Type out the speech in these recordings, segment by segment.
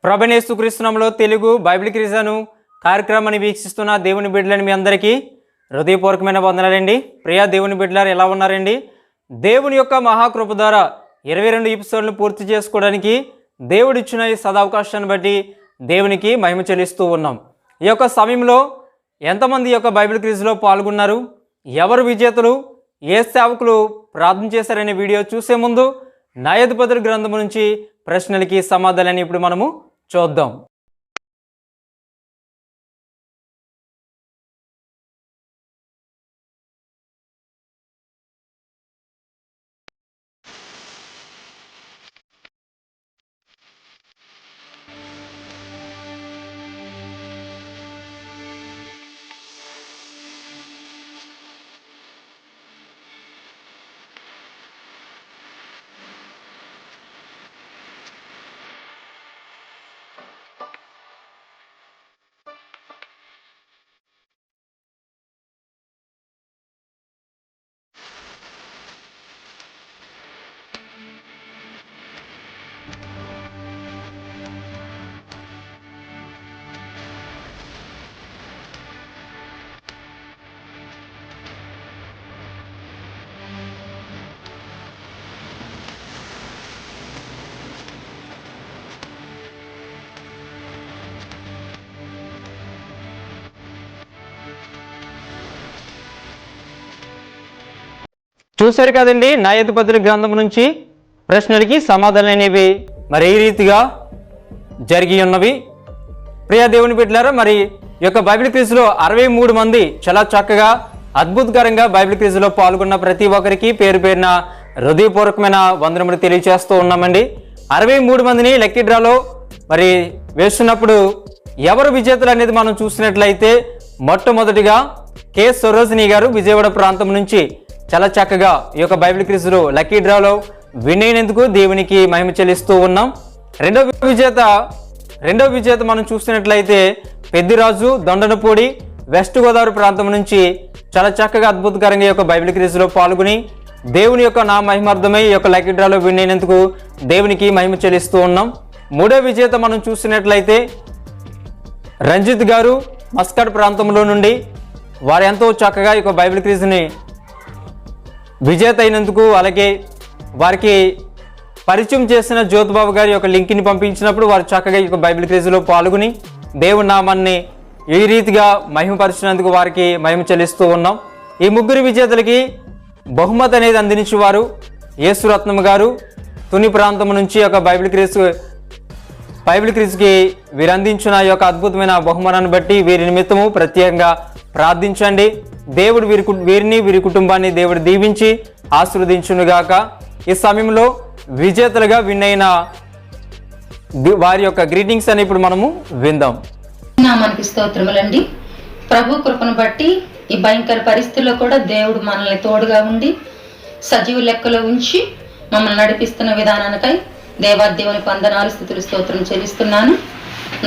ప్రభువైన యేసుక్రీస్తు నామములో తెలుగు బైబిల్ క్విజ్ను కార్యక్రమాన్ని వీక్షిస్తున్న దేవుని బిడ్డలని మీ అందరికీ హృదయపూర్వకమైన వందనాలండి. ప్రియా దేవుని బిడ్డలారు ఎలా ఉన్నారండి? దేవుని యొక్క మహాకృప ద్వారా 22 ఎపిసోడ్లు పూర్తి చేసుకోవడానికి దేవుడు ఇచ్చిన ఈ సదావకాశాన్ని బట్టి దేవునికి మహిమ చెల్లిస్తూ ఉన్నాం. ఈ యొక్క సమయంలో ఎంతమంది ఈ యొక్క బైబిల్ క్విజ్లో పాల్గొన్నారు, ఎవరు విజేతలు, ఏ సేవకులు ప్రార్థన చేశారనే వీడియో చూసే ముందు న్యాయాధిపతుల గ్రంథం నుంచి ప్రశ్నలకి సమాధానాన్ని ఇప్పుడు మనము చూద్దాం. చూశారు కదండి, న్యాయాధిపతుల గ్రంథం నుంచి ప్రశ్నలకి సమాధానం అనేవి మరి ఈ రీతిగా జరిగి ఉన్నవి. ప్రియ దేవుని బిడ్డలారా, మరి ఈ యొక్క బైబిల్ క్విజ్లో 63 మంది చాలా చక్కగా అద్భుతకరంగా బైబిల్ క్విజ్లో పాల్గొన్న ప్రతి ఒక్కరికి పేరు పేరున హృదయపూర్వకమైన వందనములు తెలియజేస్తూ ఉన్నామండి. 63 మందిని లక్కీ డ్రాలో మరి వేస్తున్నప్పుడు ఎవరు విజేతలు అనేది మనం చూసినట్లయితే మొట్టమొదటిగా కె సరోజిని గారు విజయవాడ ప్రాంతం నుంచి చాలా చక్కగా ఈ యొక్క బైబిల్ క్విజ్లో లక్కీ డ్రాలో విన్ అయినందుకు దేవునికి మహిమ చెల్లిస్తూ ఉన్నాం. రెండవ విజేత మనం చూసినట్లయితే పెద్దిరాజు దొండనపూడి వెస్ట్ గోదావరి ప్రాంతం నుంచి చాలా చక్కగా అద్భుతకరంగా ఈ యొక్క బైబిల్ క్విజ్లో పాల్గొని దేవుని యొక్క నా మహిమార్థమై ఈ యొక్క లక్కీ డ్రాలో విన్ అయినందుకు దేవునికి మహిమ చెల్లిస్తూ ఉన్నాం. మూడవ విజేత మనం చూసినట్లయితే రంజిత్ గారు మస్కట్ ప్రాంతంలో నుండి వారు ఎంతో చక్కగా ఈ యొక్క బైబిల్ క్విజ్ని విజేత అయినందుకు, అలాగే వారికి పరిచయం చేసిన జ్యోతిబాబు గారి యొక్క లింక్ని పంపించినప్పుడు వారు చక్కగా ఈ యొక్క బైబిల్ క్విజ్లో పాల్గొని దేవుని నామాన్ని ఈ రీతిగా మహిమపరిచినందుకు వారికి మహిమ చెల్లిస్తూ ఉన్నాం. ఈ ముగ్గురు విజేతలకి బహుమతి అనేది అందించేవారు యేసురత్నం గారు తుని ప్రాంతం నుంచి ఒక బైబిల్ క్విజ్కి వీరు అందించిన ఈ యొక్క అద్భుతమైన బహుమానాన్ని బట్టి వీరి నిమిత్తము ప్రత్యేకంగా ప్రార్థించండి. దేవుడు వీరి కుటుంబాన్ని దేవుడు దీవించి ఆశీర్వదించునుగాక. ఈ సమయంలో విజేతలుగా విన్ అయిన వారి యొక్క గ్రీటింగ్స్ అని ఇప్పుడు మనము విందాం. మనకి స్తోత్రములండి. ప్రభు కృపను బట్టి ఈ భయంకర పరిస్థితుల్లో కూడా దేవుడు మనల్ని తోడుగా ఉండి సజీవ లెక్కలో ఉంచి మమ్మల్ని నడిపిస్తున్న విధానానికై దేవాదేవునికి వందనాలు స్తుతులు స్తోత్రం చెల్లిస్తున్నాను.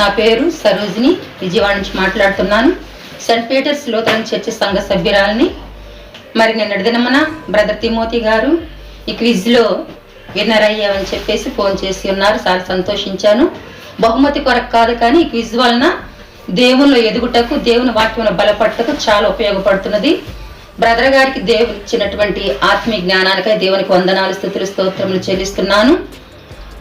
నా పేరు సరోజిని, విజయవాడ నుంచి మాట్లాడుతున్నాను. సెయింట్ పీటర్స్ లూథరన్ చర్చి సంఘ సభ్యురాలని. మరి నేను దినమున బ్రదర్ తిమోతి గారు ఈ క్విజ్లో విన్నర్ అయ్యామని చెప్పేసి ఫోన్ చేసి ఉన్నారు. చాలా సంతోషించాను. బహుమతి కొరకు కాదు, కానీ ఈ క్విజ్ వలన దేవునిలో ఎదుగుటకు, దేవుని వాక్యంలో బలపడటకు చాలా ఉపయోగపడుతున్నది. బ్రదర్ గారికి దేవుడు ఇచ్చినటువంటి ఆత్మీయ జ్ఞానానికై దేవునికి వందనాలు స్తుతులు స్తోత్రములు చెల్లిస్తున్నాను.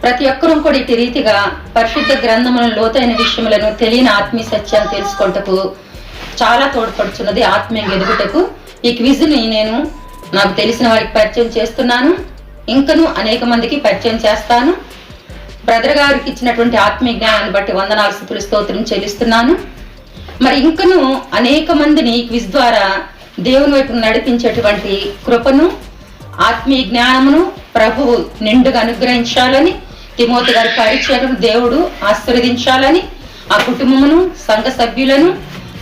ప్రతి ఒక్కరూ కూడా ఇటు రీతిగా పరిశుద్ధ గ్రంథముల లోతైన విషయములను తెలియని ఆత్మీయ సత్యాన్ని తెలుసుకుంటకు చాలా తోడ్పడుతున్నది ఆత్మీయ ఎదుగుటకు. ఈ క్విజ్ని నేను నాకు తెలిసిన వారికి పరిచయం చేస్తున్నాను, ఇంకను అనేక మందికి పరిచయం చేస్తాను. బ్రదర్ గారికి ఇచ్చినటువంటి ఆత్మీయ జ్ఞానాన్ని బట్టి వందనాలు స్తుతులు స్తోత్రం చెల్లిస్తున్నాను. మరి ఇంకను అనేక మందిని ఈ క్విజ్ ద్వారా దేవుని వైపు నడిపించేటువంటి కృపను, ఆత్మీయ జ్ఞానమును ప్రభువు నిండుగా అనుగ్రహించాలని, తిమోతి గారి పరిచయం దేవుడు ఆశీర్వదించాలని, ఆ కుటుంబమును, సంఘ సభ్యులను,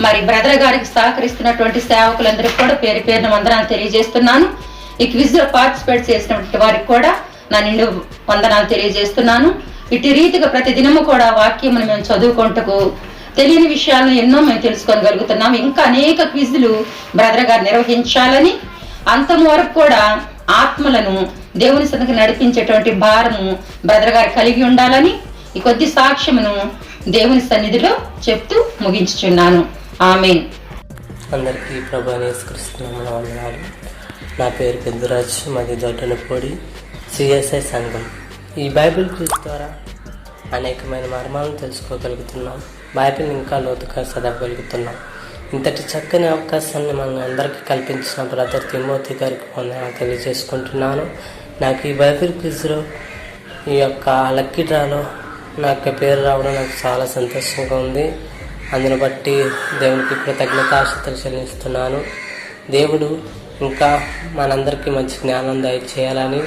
మరి బ్రదర్ గారికి సహకరిస్తున్నటువంటి సేవకులందరికీ కూడా పేరు పేరున వందనాలు తెలియజేస్తున్నాను. ఈ క్విజ్లో పార్టిసిపేట్ చేసినటువంటి వారికి కూడా నా నిండు వందనాలు తెలియజేస్తున్నాను. ఇటు రీతిగా ప్రతి దినము కూడా వాక్యమును మేము చదువుకుంటకు తెలియని విషయాలను ఎన్నో మేము తెలుసుకోగలుగుతున్నాం. ఇంకా అనేక క్విజ్లు బ్రదర్ గారు నిర్వహించాలని, అంతం వరకు కూడా ఆత్మలను దేవుని సన్నిధికి నడిపించేటువంటి భారము బ్రదర్ గారు కలిగి ఉండాలని, ఈ కొద్ది సాక్ష్యమును దేవుని సన్నిధిలో చెప్తూ ముగించుచున్నాను. ఆమేన్. అందరికీ ప్రభు యేసుక్రీస్తు నామమున వందనాలు. నా పేరు పెద్దురాజ్, మాది దొడ్డనపూడి సిఎస్ఐ సంఘం. ఈ బైబిల్ క్విజ్ ద్వారా అనేకమైన మర్మాలను తెలుసుకోగలుగుతున్నాం. బైబిల్ ఇంకా లోతుగా చదవగలుగుతున్నాం. ఇంతటి చక్కని అవకాశాన్ని మన అందరికీ కల్పించిన బ్రదర్ తిమోతి గారికి వందనాలు తెలియజేసుకుంటున్నాను. నాకు ఈ బైబిల్ క్విజ్లో ఈ యొక్క లక్కీ డ్రాలో నాకు పేరు రావడం నాకు చాలా సంతోషంగా ఉంది. అందును బట్టి దేవునికి కృతజ్ఞతాస్తుతులు చెల్లిస్తున్నాను. దేవుడు ఇంకా మనందరికీ మంచి జ్ఞానం దయచేయాలని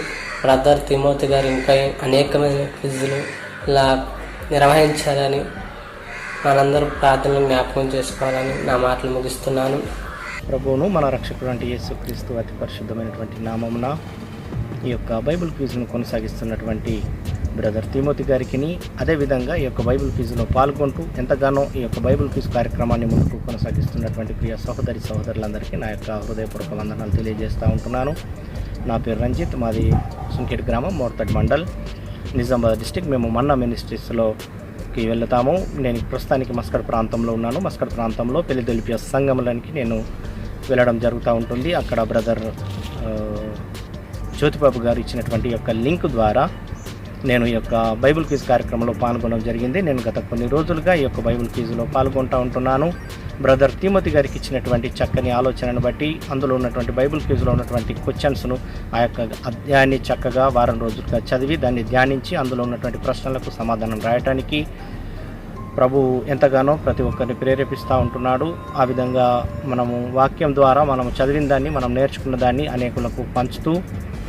బ్రదర్ తిమోతి గారు ఇంకా అనేకమైన క్విజ్లు ఇలా నిర్వహించాలని మనందరూ ప్రార్థనలు జ్ఞాపకం చేసుకోవాలని నా మాటలు ముగిస్తున్నాను. ప్రభువును మన రక్షకుడు అంటే యేసుక్రీస్తు అతి పరిశుద్ధమైనటువంటి నామమున ఈ యొక్క బైబిల్ క్విజ్ను కొనసాగిస్తున్నటువంటి బ్రదర్ తిమోతి గారికి, అదేవిధంగా ఈ యొక్క బైబిల్ క్విజ్లో పాల్గొంటూ ఎంతగానో ఈ యొక్క బైబిల్ క్విజ్ కార్యక్రమాన్ని ముందుకు కొనసాగిస్తున్నటువంటి ప్రియ సహోదరులందరికీ నా యొక్క హృదయపూర్వక వందనాలు తెలియజేస్తూ ఉంటున్నాను. నా పేరు రంజిత్, మాది సుంకేట్ గ్రామం, మోర్తడ్ మండల్, నిజామాబాద్ డిస్టిక్. మేము మన్నా మినిస్ట్రీస్లోకి వెళ్తాము. నేను ప్రస్తుతానికి మస్కడ్ ప్రాంతంలో ఉన్నాను. మస్కడ్ ప్రాంతంలో పెళ్లిదొలిపియ సంఘంలోనికి నేను వెళ్ళడం జరుగుతూ ఉంటుంది. అక్కడ బ్రదర్ జ్యోతిబాబు గారు ఇచ్చినటువంటి యొక్క లింక్ ద్వారా నేను ఈ యొక్క బైబిల్ క్విజ్ కార్యక్రమంలో పాల్గొనడం జరిగింది. నేను గత కొన్ని రోజులుగా ఈ యొక్క బైబిల్ క్విజ్లో పాల్గొంటూ ఉంటున్నాను. బ్రదర్ తిమోతి గారికి ఇచ్చినటువంటి చక్కని ఆలోచనను బట్టి అందులో ఉన్నటువంటి బైబిల్ క్విజ్లో ఉన్నటువంటి క్వశ్చన్స్ను ఆ యొక్క అధ్యాయాన్ని చక్కగా వారం రోజులుగా చదివి దాన్ని ధ్యానించి అందులో ఉన్నటువంటి ప్రశ్నలకు సమాధానం రాయటానికి ప్రభు ఎంతగానో ప్రతి ఒక్కరిని ప్రేరేపిస్తూ ఉంటున్నాడు. ఆ విధంగా మనము వాక్యం ద్వారా మనం చదివిన దాన్ని, మనం నేర్చుకున్న దాన్ని అనేకులకు పంచుతూ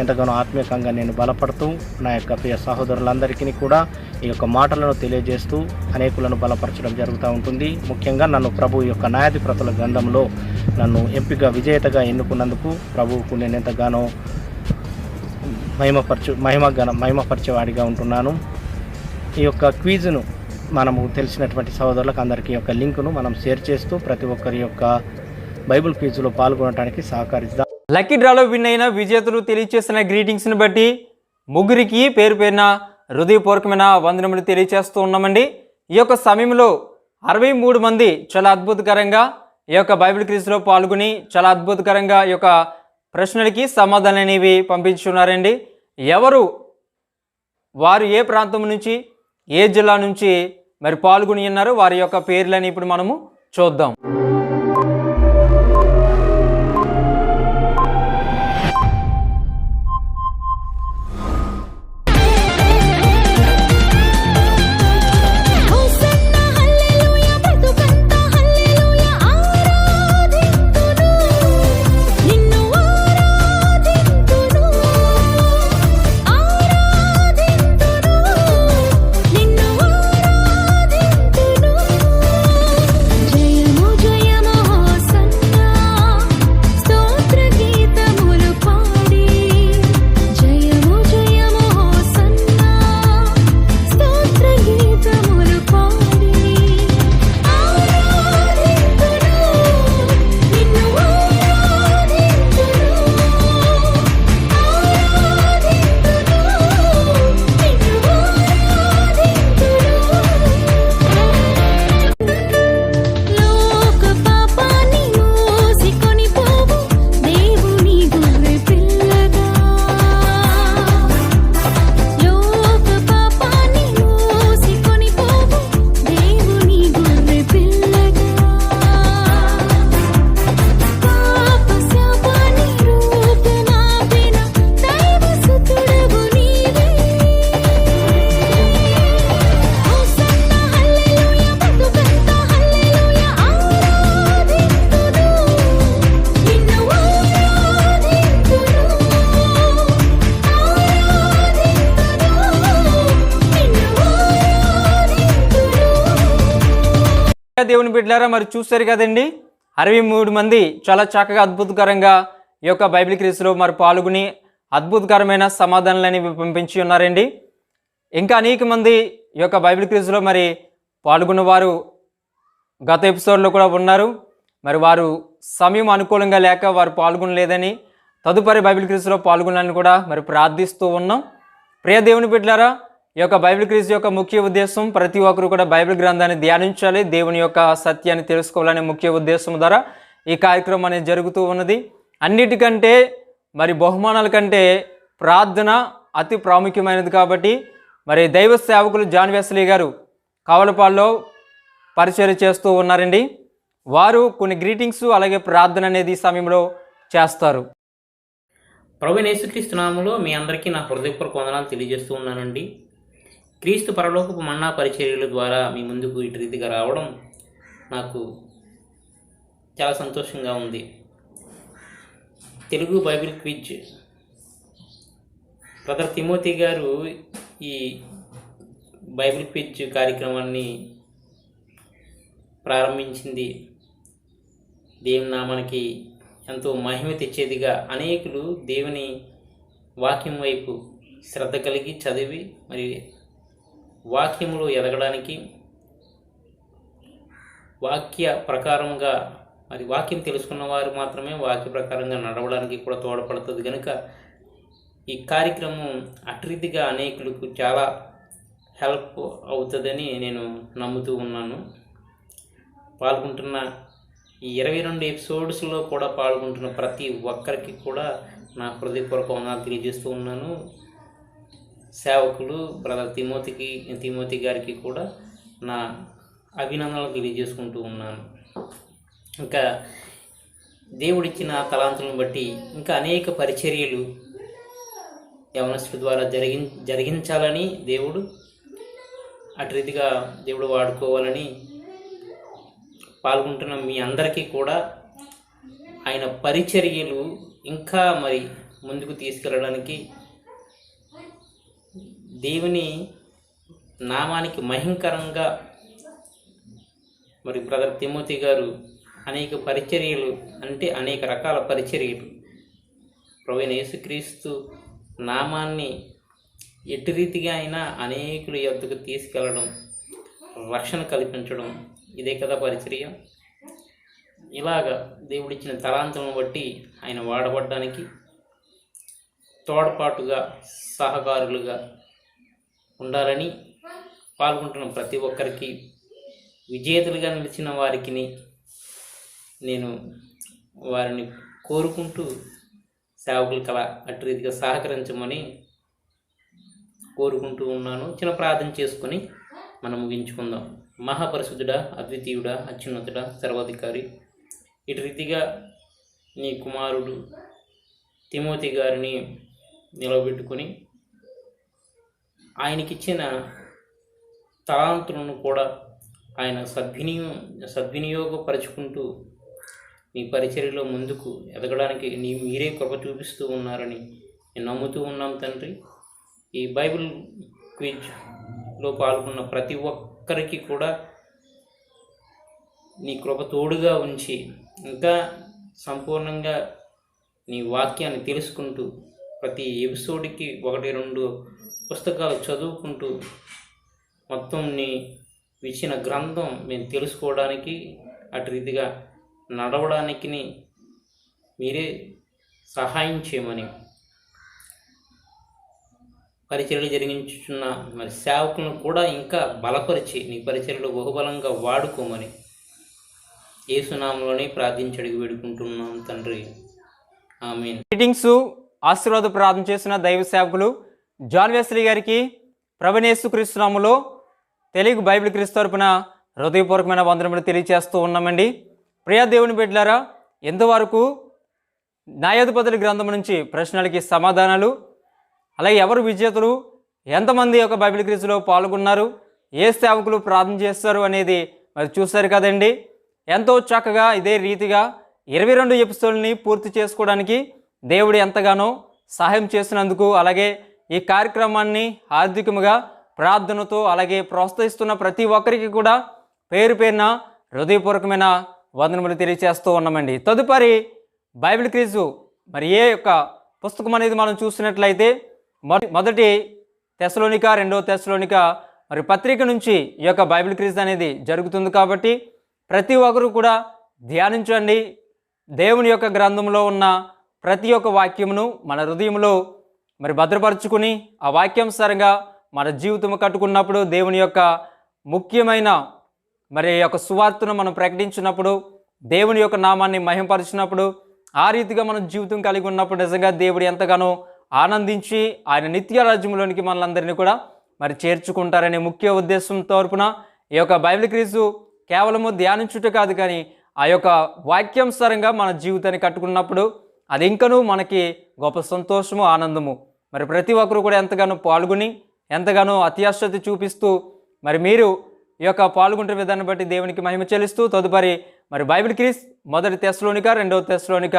ఎంతగానో ఆత్మీయంగా నేను బలపడుతూ నా యొక్క ప్రియ సహోదరులందరికీ కూడా ఈ యొక్క మాటలను తెలియజేస్తూ అనేకులను బలపరచడం జరుగుతూ ఉంటుంది. ముఖ్యంగా నన్ను ప్రభు యొక్క న్యాయాధిపతుల గ్రంథంలో నన్ను ఎంపిక విజేతగా ఎన్నుకున్నందుకు ప్రభువుకు నేను ఎంతగానో మహిమపరిచేవాడిగా ఉంటున్నాను. ఈ యొక్క క్విజ్ను మనము తెలిసినటువంటి సహోదరులకు అందరికీ యొక్క లింకును మనం షేర్ చేస్తూ ప్రతి ఒక్కరి యొక్క బైబిల్ క్విజ్లో పాల్గొనడానికి సహకరిద్దాం. లక్కీ డ్రాలో విన్ అయిన విజేతలు తెలియచేసిన గ్రీటింగ్స్ని బట్టి ముగ్గురికి పేరు పేరున హృదయపూర్వకమైన వందనములు తెలియచేస్తూ ఉన్నామండి. ఈ యొక్క సమయంలో 63 మంది చాలా అద్భుతకరంగా ఈ యొక్క బైబిల్ క్విజ్లో పాల్గొని చాలా అద్భుతకరంగా ఈ యొక్క ప్రశ్నలకి సమాధానం అనేవి పంపించున్నారండి. వారు ఏ ప్రాంతం నుంచి, ఏ జిల్లా నుంచి మరి పాల్గొని ఉన్నారు, వారి యొక్క పేర్లని ఇప్పుడు మనము చూద్దాం. దేవుని బిడ్డలారా, మరి చూస్తారు కదండి, 63 మంది చాలా చక్కగా అద్భుతకరంగా ఈ యొక్క బైబిల్ క్విజ్లో మరి పాల్గొని అద్భుతకరమైన సమాధానాలని పంపించి ఉన్నారండి. ఇంకా అనేక మంది ఈ యొక్క బైబిల్ క్విజ్లో మరి పాల్గొన్న వారు గత ఎపిసోడ్లో కూడా ఉన్నారు. మరి వారు సమయం అనుకూలంగా లేక వారు పాల్గొనలేదని, తదుపరి బైబిల్ క్విజ్లో పాల్గొనాలని కూడా మరి ప్రార్థిస్తూ ఉన్నాం. ప్రియ దేవుని బిడ్డలారా, ఈ యొక్క బైబిల్ క్విజ్ యొక్క ముఖ్య ఉద్దేశం ప్రతి ఒక్కరు కూడా బైబిల్ గ్రంథాన్ని ధ్యానించాలి, దేవుని యొక్క సత్యాన్ని తెలుసుకోవాలనే ముఖ్య ఉద్దేశం ద్వారా ఈ కార్యక్రమం అనేది జరుగుతూ ఉన్నది. అన్నిటికంటే మరి బహుమానాల కంటే ప్రార్థన అతి ప్రాముఖ్యమైనది కాబట్టి మరి దైవ సేవకులు జాన్ వెస్లీ గారు కావలపాడులో పరిచర్య చేస్తూ ఉన్నారండి. వారు కొన్ని గ్రీటింగ్స్ అలాగే ప్రార్థన అనేది ఈ సమయంలో చేస్తారు. ప్రభువైన యేసుక్రీస్తు నామములో మీ అందరికీ నా హృదయపూర్వక వందనాలు తెలియజేస్తూ ఉన్నానండి. క్రీస్తు పరలోకపు మన్నా పరిచర్యల ద్వారా మీ ముందుకు ఇటు రీతిగా రావడం నాకు చాలా సంతోషంగా ఉంది. Telugu Bible quiz brother Timothy గారు ఈ బైబిల్ క్విజ్ కార్యక్రమాన్ని ప్రారంభించింది దేవుని నామానికి ఎంతో మహిమ తెచ్చేదిగా అనేకులు దేవుని వాక్యం వైపు శ్రద్ధ కలిగి చదివి మరి వాక్యములో ఎదగడానికి వాక్య ప్రకారంగా మరి వాక్యం తెలుసుకున్న వారు మాత్రమే వాక్య ప్రకారంగా నడవడానికి కూడా తోడ్పడుతుంది. కనుక ఈ కార్యక్రమం అట్రీతిగా అనేకులకు చాలా హెల్ప్ అవుతుందని నేను నమ్ముతూ ఉన్నాను. పాల్గొంటున్న ఈ 22 ఎపిసోడ్స్లో కూడా పాల్గొంటున్న ప్రతి ఒక్కరికి కూడా నా హృదయపూర్వక వందనాలు తెలియజేస్తూ ఉన్నాను. సేవకులు బ్రదర్ తిమోతి గారికి కూడా నా అభినందనలు తెలియజేసుకుంటూ ఉన్నాను. ఇంకా దేవుడిచ్చిన తలాంతులను బట్టి ఇంకా అనేక పరిచర్యలు యవనస్తుల ద్వారా జరిగించాలని దేవుడు అటు రీతిగా దేవుడు వాడుకోవాలని పాల్గొంటున్న మీ అందరికీ కూడా ఆయన పరిచర్యలు ఇంకా మరి ముందుకు తీసుకెళ్ళడానికి దేవుని నామానికి మహింకరంగా మరి బ్రదర్ తిమోతి గారు అనేక పరిచర్యలు అంటే అనేక రకాల పరిచర్యలు ప్రభువైన యేసుక్రీస్తు నామాన్ని ఎటు రీతిగా అయినా అనేకుల యొద్దకు తీసుకెళ్ళడం, రక్షణ కల్పించడం, ఇదే కదా పరిచర్య. ఇలాగా దేవుడిచ్చిన తలాంతులను బట్టి ఆయన వాడబడ్డానికి తోడ్పాటుగా సహకారులుగా ఉండాలని పాల్గొంటున్న ప్రతి ఒక్కరికి విజేతలుగా నిలిచిన వారికి నేను వారిని కోరుకుంటూ సేవకులు కల అటు రీతిగా సహకరించమని కోరుకుంటూ ఉన్నాను. చిన్న ప్రార్థన చేసుకొని మనం ముగించుకుందాం. మహాపరిశుద్ధుడా, అద్వితీయుడా, అత్యున్నతుడా, సర్వాధికారి, ఇటు రీతిగా నీ కుమారుడు తిమోతి గారిని నిలబెట్టుకొని ఆయనకిచ్చిన తలాంతులను కూడా ఆయన సద్వినియోగపరుచుకుంటూ నీ పరిచర్యలో ముందుకు ఎదగడానికి మీరే కృప చూపిస్తూ ఉన్నారని నేను నమ్ముతూ ఉన్నాం తండ్రి. ఈ బైబిల్ క్విజ్లో పాల్గొన్న ప్రతి ఒక్కరికి కూడా నీ కృప తోడుగా ఉంచి ఇంకా సంపూర్ణంగా నీ వాక్యాన్ని తెలుసుకుంటూ ప్రతి ఎపిసోడ్కి 1-2 పుస్తకాలు చదువుకుంటూ మొత్తం నీ ఇచ్చిన గ్రంథం మేము తెలుసుకోవడానికి అటు రీతిగా నడవడానికి మీరే సహాయం చేయమని, పరిచర్యలు జరిగించుచున్న మరి సేవకులను కూడా ఇంకా బలపరిచి నీ పరిచర్యలో బహుబలంగా వాడుకోమని యేసునామములోనే ప్రార్థించి అడిగి వేడుకుంటున్నాం తండ్రి, ఆమేన్. మీటింగ్స్ ఆశీర్వాద ప్రార్థన చేసిన దైవ సేవకులు జాన్ వెస్లీ గారికి ప్రభువైన యేసుక్రీస్తు నామములో తెలుగు బైబిల్ క్విజ్ తరపున హృదయపూర్వకమైన వందనములు తెలియజేస్తూ ఉన్నామండి. ప్రియ దేవుని బిడ్డలారా, ఎంతవరకు న్యాయాధిపతుల గ్రంథం నుంచి ప్రశ్నలకి సమాధానాలు, అలాగే ఎవరు విజేతలు, ఎంతమంది యొక్క బైబిల్ క్విజ్లో పాల్గొన్నారు, ఏ సేవకులు ప్రార్థన చేస్తారు అనేది మరి చూస్తారు కదండి. ఎంతో చక్కగా ఇదే రీతిగా 22 ఎపిసోడ్ని పూర్తి చేసుకోవడానికి దేవుడు ఎంతగానో సహాయం చేసినందుకు, అలాగే ఈ కార్యక్రమాన్ని ఆర్థికంగా ప్రార్థనతో అలాగే ప్రోత్సహిస్తున్న ప్రతి ఒక్కరికి కూడా పేరు పేరున హృదయపూర్వకమైన వందనములు తెలియజేస్తూ ఉన్నామండి. తదుపరి బైబిల్ క్విజ్ మరి ఏ యొక్క పుస్తకం అనేది మనం చూసినట్లయితే మొదటి తెస్సలోనిక, 2వ తెస్సలోనిక మరి పత్రిక నుంచి ఈ యొక్క బైబిల్ క్విజ్ అనేది జరుగుతుంది. కాబట్టి ప్రతి ఒక్కరు కూడా ధ్యానించండి. దేవుని యొక్క గ్రంథంలో ఉన్న ప్రతి ఒక్క వాక్యమును మన హృదయంలో మరి భద్రపరుచుకుని ఆ వాక్యానుసారంగా మన జీవితం కట్టుకున్నప్పుడు, దేవుని యొక్క ముఖ్యమైన మరి యొక్క సువార్తను మనం ప్రకటించినప్పుడు, దేవుని యొక్క నామాన్ని మహింపరిచినప్పుడు, ఆ రీతిగా మనం జీవితం కలిగి ఉన్నప్పుడు నిజంగా దేవుడు ఎంతగానో ఆనందించి ఆయన నిత్య రాజ్యంలోనికి మనలందరినీ కూడా మరి చేర్చుకుంటారనే ముఖ్య ఉద్దేశం తరపున ఈ యొక్క బైబిల్ క్విజ్ కేవలము ధ్యానించుట కాదు, కానీ ఆ యొక్క వాక్యానుసారంగా మన జీవితాన్ని కట్టుకున్నప్పుడు అది ఇంకనూ మనకి గొప్ప సంతోషము, ఆనందము. మరి ప్రతి ఒక్కరు కూడా ఎంతగానో పాల్గొని ఎంతగానో అత్యాశక్తి చూపిస్తూ మరి మీరు ఈ యొక్క పాల్గొంటున్న విధాన్ని బట్టి దేవునికి మహిమ చెల్లిస్తూ తదుపరి మరి బైబిల్ క్విజ్ 1 తెస్సలోనిక 2 తెస్సలోనిక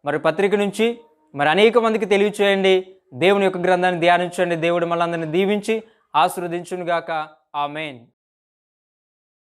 మరి పత్రిక నుంచి మరి అనేక మందికి తెలియచేయండి. దేవుని యొక్క గ్రంథాన్ని ధ్యానించండి. దేవుడు మనందరిని దీవించి ఆశీర్వదించునుగాక. ఆమేన్.